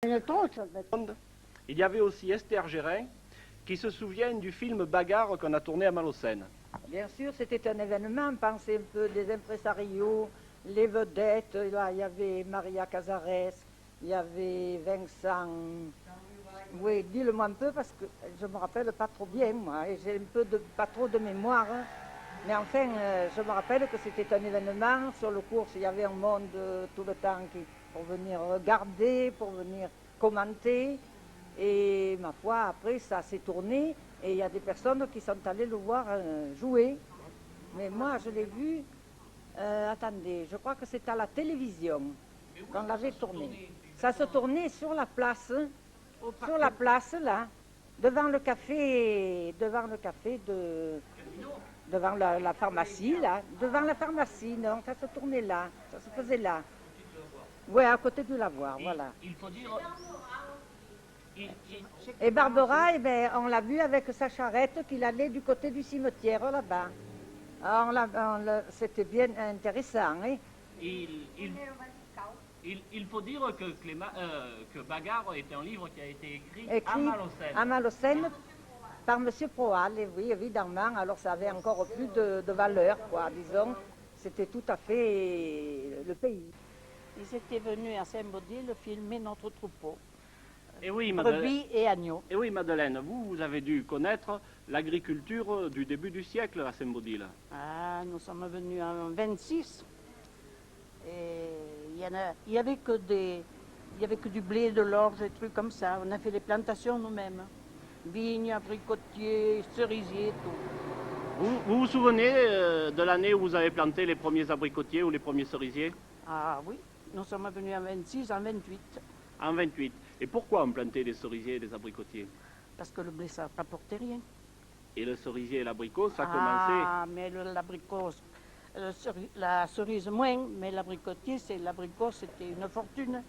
Il y avait aussi Esther Gérin, qui se souvient du film Bagarre qu'on a tourné à Malocène. Bien sûr, c'était un événement, pensez un peu des impresarios, les vedettes, là, il y avait Maria Cazares, il y avait Vincent. Oui, dis-le-moi un peu parce que je ne me rappelle pas trop bien, moi, et j'ai un peu pas trop de mémoire. Hein. Mais enfin, je me rappelle que c'était un événement. Sur le cours, il y avait un monde tout le temps pour venir regarder, pour venir commenter. Et ma foi, après, ça s'est tourné et il y a des personnes qui sont allées le voir jouer. Mais moi, je l'ai vu, attendez, je crois que c'est à la télévision qu'on l'avait tourné. Ça se tournait sur la place là, devant le café devant la pharmacie, là, devant la pharmacie, non, ça se tournait là, ça se faisait là. Oui, à côté du lavoir, voilà. Il faut dire... Et Barbara, eh ben, on l'a vu avec sa charrette qu'il allait du côté du cimetière là-bas. C'était bien intéressant. Hein? Il faut dire que Bagarre est un livre qui a été écrit à Malocène par M. Proal, et oui, évidemment. Alors ça avait encore plus de valeur, quoi, disons. C'était tout à fait le pays. Ils étaient venus à Saint-Baudile filmer notre troupeau. Et oui, Brebis et agneaux. Et oui, Madeleine, vous avez dû connaître l'agriculture du début du siècle à Saint-Baudile. Ah, nous sommes venus en 26. Et il y avait que du blé, de l'orge, des trucs comme ça. On a fait les plantations nous-mêmes. Vignes, abricotiers, cerisiers, tout. Vous vous souvenez de l'année où vous avez planté les premiers abricotiers ou les premiers cerisiers? Ah oui, nous sommes venus en 26, en 28. En 28. Et pourquoi on plantait les cerisiers et les abricotiers? Parce que le blé, ça ne rapportait rien. Et le cerisier et l'abricot, ça commençait... Ah, mais l'abricot, la cerise moins, mais l'abricotier, l'abricot, c'était une fortune.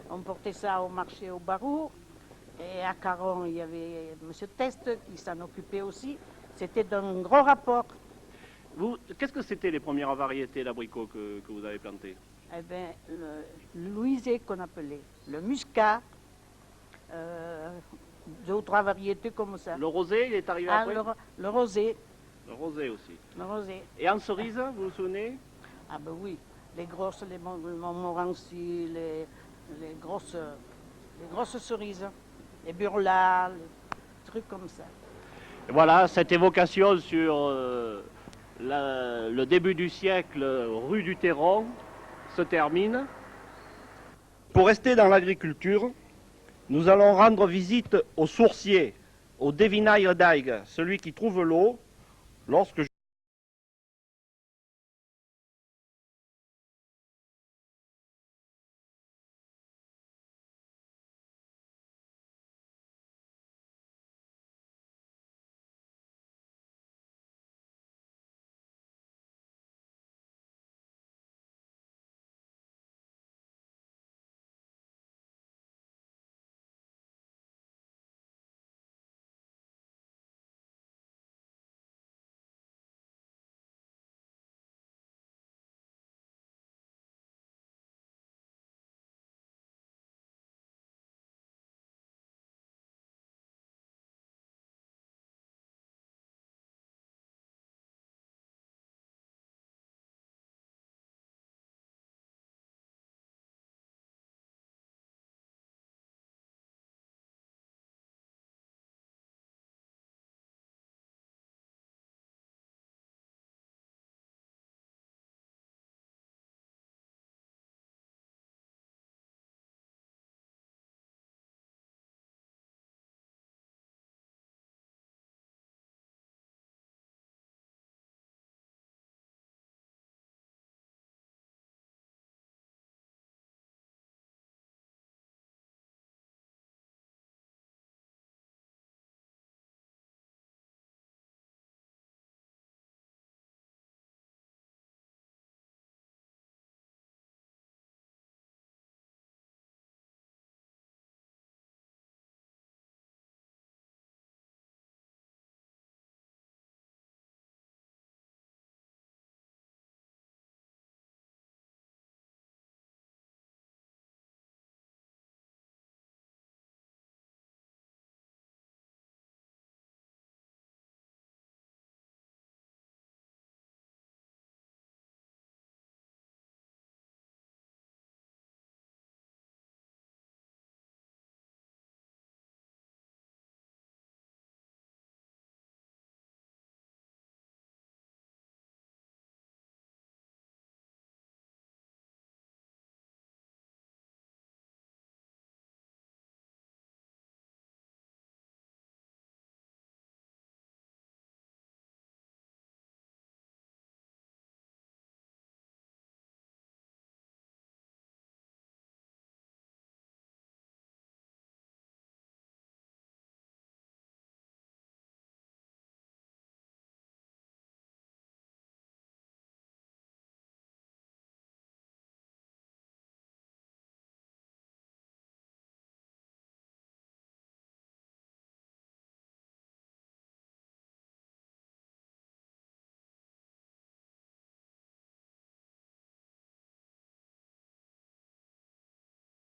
On portait ça au marché au Barreau. Et à Caron, il y avait M. Test qui s'en occupait aussi. C'était d'un gros rapport. Qu'est-ce que c'était les premières variétés d'abricots que vous avez plantées? Eh bien, le louisé qu'on appelait, le muscat, 2 ou 3 variétés comme ça. Le rosé, il est arrivé après? Le rosé. Le rosé aussi. Le rosé. Et en cerise, vous vous souvenez? Ah ben oui, les grosses, les Montmorency, les grosses cerises, les burlas, les trucs comme ça. Et voilà, cette évocation sur le début du siècle, rue du Terron, se termine. Pour rester dans l'agriculture, nous allons rendre visite au sourcier, au devinaille d'Aigues, celui qui trouve l'eau lorsque